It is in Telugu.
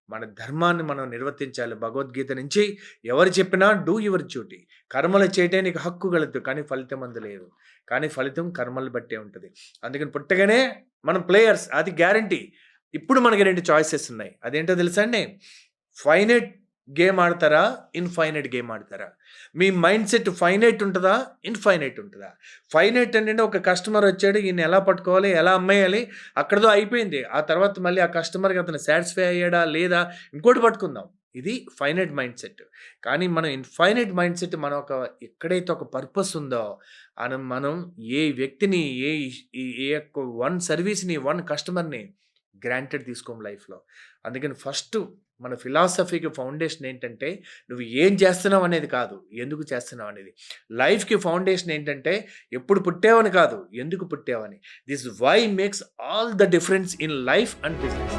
మన ధర్మాన్ని మనం నిర్వర్తించాలి. భగవద్గీత నుంచి ఎవరు చెప్పినా డూ యువర్ డ్యూటీ. కర్మలు చేయటానికి హక్కు గలదు. కానీ ఫలితం అందు లేదు. కానీ ఫలితం కర్మలు బట్టే ఉంటది. అందుకని పుట్టగానే మనం ప్లేయర్స్ అది గ్యారంటీ. ఇప్పుడు మనకి 2 చాయిసెస్ ఉన్నాయి. అదేంటో తెలుసా అండి? ఫైనైట్ గేమ్ ఆడతారా? ఇన్‌ఫైనైట్ గేమ్ ఆడతారా? మీ మైండ్ సెట్ ఫైనైట్ ఉంటదా? ఇన్‌ఫైనైట్ ఉంటదా? ఫైనైట్ ఏంటంటే ఒక కస్టమర్ వచ్చాడు. ఈయన్ని ఎలా పట్టుకోవాలి? ఎలా అమ్మేయాలి? అక్కడితో అయిపోయింది. ఆ తర్వాత మళ్ళీ ఆ కస్టమర్‌కి అతను సాటిస్ఫై అయ్యాడా? లేదా? ఇంకోటి పట్టుకుందాం. ఇది ఫైనైట్ మైండ్ సెట్. కానీ మనం ఇన్‌ఫైనైట్ మైండ్ సెట్ మనం ఎక్కడైతే ఒక పర్పస్ ఉందో మనం ఏ వ్యక్తిని ఏ యొక్క వన్ సర్వీస్‌ని, వన్ కస్టమర్‌ని గ్రాంటెడ్ తీసుకోము లైఫ్‌లో. అందుకని ఫస్ట్ మన ఫిలాసఫీకి ఫౌండేషన్ ఏంటంటే, నువ్వు ఏం చేస్తున్నావు అనేది కాదు, ఎందుకు చేస్తున్నావు అనేది. లైఫ్‌కి ఫౌండేషన్ ఏంటంటే, ఎప్పుడు పుట్టావని కాదు, ఎందుకు పుట్టావని. This why makes all the difference in life and business.